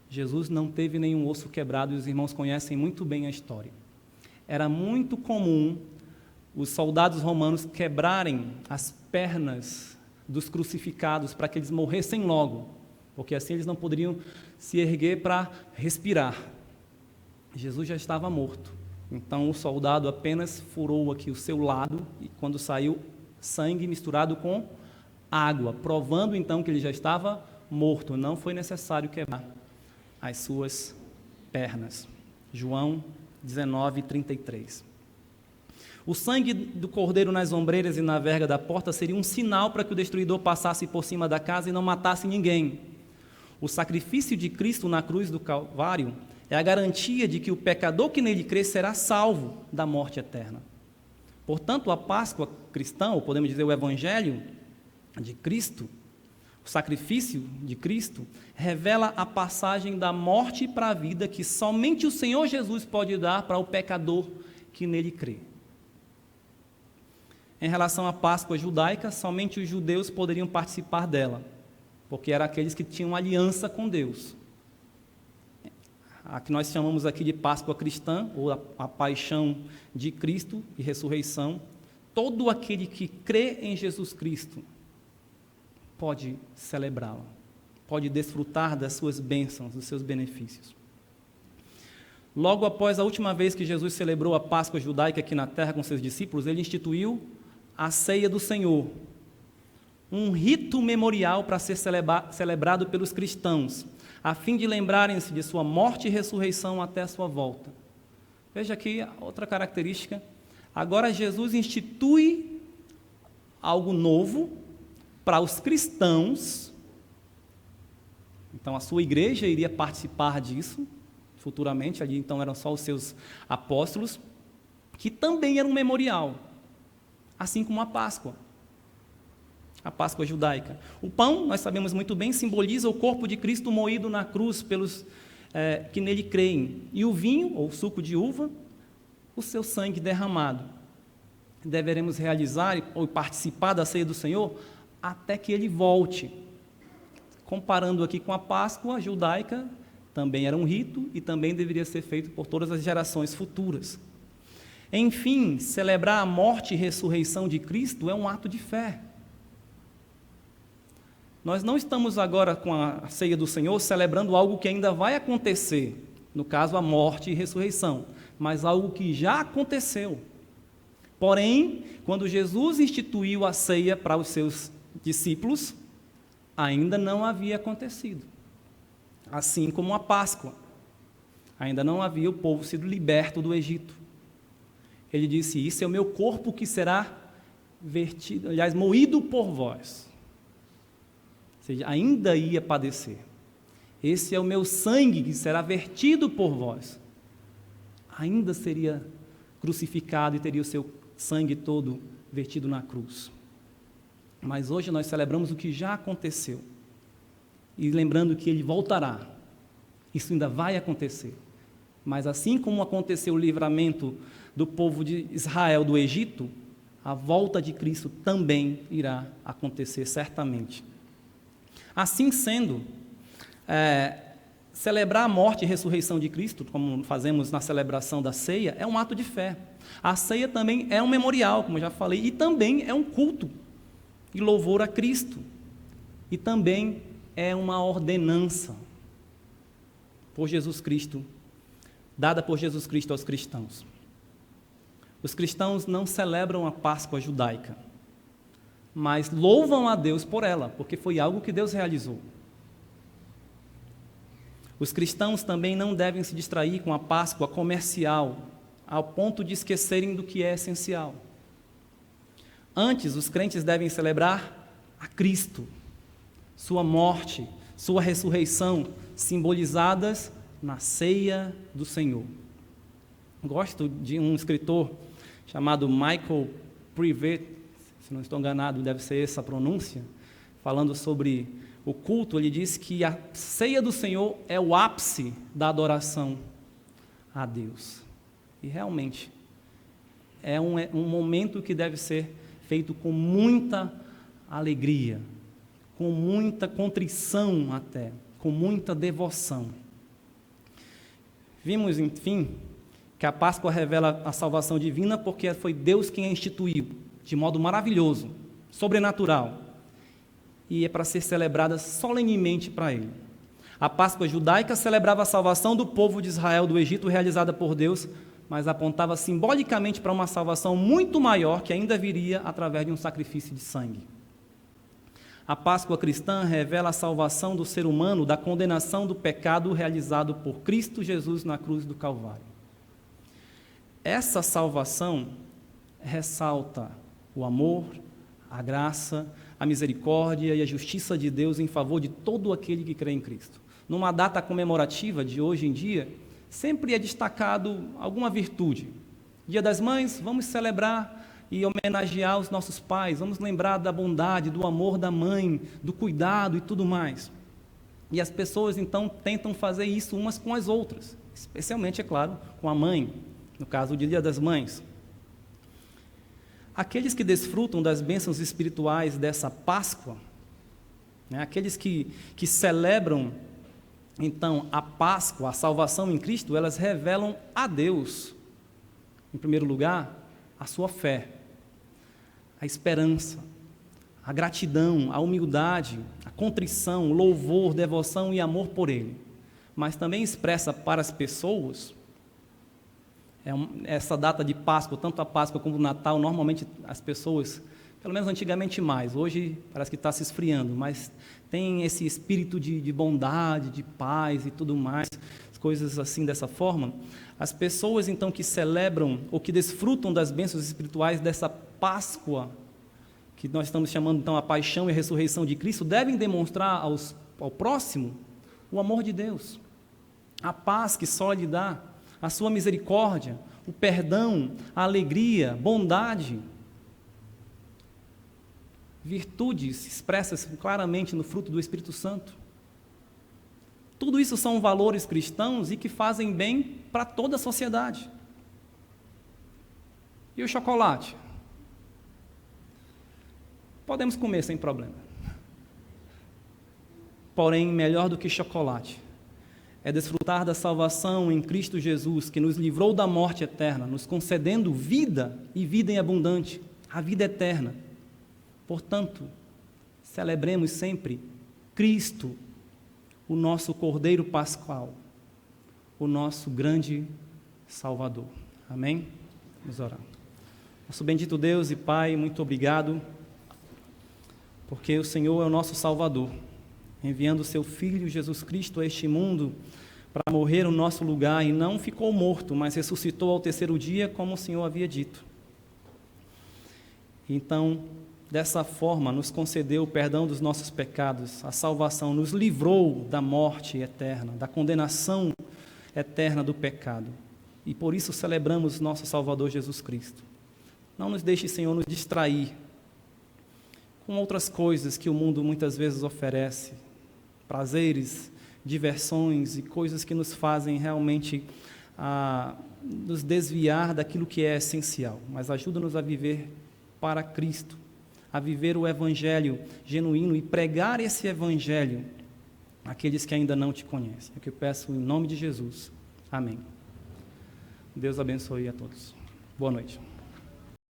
Jesus não teve nenhum osso quebrado e os irmãos conhecem muito bem a história. Era muito comum os soldados romanos quebrarem as pernas dos crucificados para que eles morressem logo, porque assim eles não poderiam se erguer para respirar. Jesus já estava morto, então o soldado apenas furou aqui o seu lado e quando saiu sangue misturado com água, provando então que ele já estava morto, não foi necessário quebrar as suas pernas. João 19:33. O sangue do cordeiro nas ombreiras e na verga da porta seria um sinal para que o destruidor passasse por cima da casa e não matasse ninguém. O sacrifício de Cristo na cruz do Calvário é a garantia de que o pecador que nele crê será salvo da morte eterna. Portanto, a Páscoa cristã, ou podemos dizer o Evangelho de Cristo, o sacrifício de Cristo, revela a passagem da morte para a vida que somente o Senhor Jesus pode dar para o pecador que nele crê. Em relação à Páscoa judaica, somente os judeus poderiam participar dela, porque eram aqueles que tinham aliança com Deus. A que nós chamamos aqui de Páscoa cristã, ou a paixão de Cristo e ressurreição, todo aquele que crê em Jesus Cristo pode celebrá-la, pode desfrutar das suas bênçãos, dos seus benefícios. Logo após a última vez que Jesus celebrou a Páscoa judaica aqui na terra com seus discípulos, ele instituiu a ceia do Senhor, um rito memorial para ser celebrado pelos cristãos, a fim de lembrarem-se de sua morte e ressurreição até a sua volta. Veja aqui outra característica. Agora Jesus institui algo novo para os cristãos. Então a sua igreja iria participar disso futuramente, ali então eram só os seus apóstolos, que também era um memorial, assim como a Páscoa judaica. O pão, nós sabemos muito bem, simboliza o corpo de Cristo moído na cruz pelos que nele creem. E o vinho, ou suco de uva, o seu sangue derramado. Deveremos realizar ou participar da ceia do Senhor até que ele volte. Comparando aqui com a Páscoa judaica, também era um rito e também deveria ser feito por todas as gerações futuras. Enfim, celebrar a morte e ressurreição de Cristo é um ato de fé. Nós não estamos agora com a ceia do Senhor celebrando algo que ainda vai acontecer, no caso a morte e ressurreição, mas algo que já aconteceu. Porém, quando Jesus instituiu a ceia para os seus discípulos, ainda não havia acontecido. Assim como a Páscoa, ainda não havia o povo sido liberto do Egito. Ele disse: isso é o meu corpo que será vertido, aliás, moído por vós. Ou seja, ainda ia padecer. Esse é o meu sangue que será vertido por vós. Ainda seria crucificado e teria o seu sangue todo vertido na cruz. Mas hoje nós celebramos o que já aconteceu. E lembrando que ele voltará. Isso ainda vai acontecer. Mas assim como aconteceu o livramento do povo de Israel do Egito, a volta de Cristo também irá acontecer certamente. Assim sendo, celebrar a morte e ressurreição de Cristo, como fazemos na celebração da ceia, é um ato de fé. A ceia também é um memorial, como eu já falei, e também é um culto e louvor a Cristo. E também é uma ordenança por Jesus Cristo, dada por Jesus Cristo aos cristãos. Os cristãos não celebram a Páscoa judaica, mas louvam a Deus por ela, porque foi algo que Deus realizou. Os cristãos também não devem se distrair com a Páscoa comercial, ao ponto de esquecerem do que é essencial. Antes, os crentes devem celebrar a Cristo, sua morte, sua ressurreição, simbolizadas na ceia do Senhor. Gosto de um escritor chamado Michael Privet, se não estou enganado, deve ser essa a pronúncia, falando sobre o culto. Ele diz que a ceia do Senhor é o ápice da adoração a Deus. E realmente, é um momento que deve ser feito com muita alegria, com muita contrição até, com muita devoção. Vimos, enfim, que a Páscoa revela a salvação divina porque foi Deus quem a instituiu, de modo maravilhoso, sobrenatural, e é para ser celebrada solenemente para Ele. A Páscoa judaica celebrava a salvação do povo de Israel do Egito, realizada por Deus, mas apontava simbolicamente para uma salvação muito maior que ainda viria através de um sacrifício de sangue. A Páscoa cristã revela a salvação do ser humano da condenação do pecado realizado por Cristo Jesus na cruz do Calvário. Essa salvação ressalta o amor, a graça, a misericórdia e a justiça de Deus em favor de todo aquele que crê em Cristo. Numa data comemorativa de hoje em dia, sempre é destacado alguma virtude. Dia das Mães, vamos celebrar e homenagear os nossos pais, vamos lembrar da bondade, do amor da mãe, do cuidado e tudo mais. E as pessoas, então, tentam fazer isso umas com as outras, especialmente, é claro, com a mãe, no caso do Dia das Mães. Aqueles que desfrutam das bênçãos espirituais dessa Páscoa, aqueles que celebram, então, a Páscoa, a salvação em Cristo, elas revelam a Deus, em primeiro lugar, a sua fé, a esperança, a gratidão, a humildade, a contrição, o louvor, devoção e amor por Ele. Mas também expressa para as pessoas, essa data de Páscoa, tanto a Páscoa como o Natal, normalmente as pessoas, pelo menos antigamente mais, hoje parece que está se esfriando, mas tem esse espírito de bondade, de paz e tudo mais, coisas assim dessa forma. As pessoas então que celebram ou que desfrutam das bênçãos espirituais dessa Páscoa, que nós estamos chamando então a paixão e a ressurreição de Cristo, devem demonstrar ao próximo o amor de Deus, a paz que só lhe dá, a sua misericórdia, o perdão, a alegria, bondade, virtudes expressas claramente no fruto do Espírito Santo. Tudo isso são valores cristãos e que fazem bem para toda a sociedade. E o chocolate? Podemos comer sem problema. Porém, melhor do que chocolate é desfrutar da salvação em Cristo Jesus, que nos livrou da morte eterna, nos concedendo vida e vida em abundante, a vida eterna. Portanto, celebremos sempre Cristo, o nosso Cordeiro Pascual, o nosso grande Salvador. Amém? Vamos orar. Nosso bendito Deus e Pai, muito obrigado, porque o Senhor é o nosso Salvador, enviando o seu Filho Jesus Cristo a este mundo para morrer no nosso lugar, e não ficou morto, mas ressuscitou ao terceiro dia, como o Senhor havia dito. Então, dessa forma, nos concedeu o perdão dos nossos pecados, a salvação, nos livrou da morte eterna, da condenação eterna do pecado. E por isso celebramos nosso Salvador Jesus Cristo. Não nos deixe, Senhor, nos distrair com outras coisas que o mundo muitas vezes oferece, prazeres, diversões e coisas que nos fazem realmente nos desviar daquilo que é essencial. Mas ajuda-nos a viver para Cristo, a viver o Evangelho genuíno e pregar esse Evangelho àqueles que ainda não te conhecem. É o que eu peço em nome de Jesus. Amém. Deus abençoe a todos. Boa noite.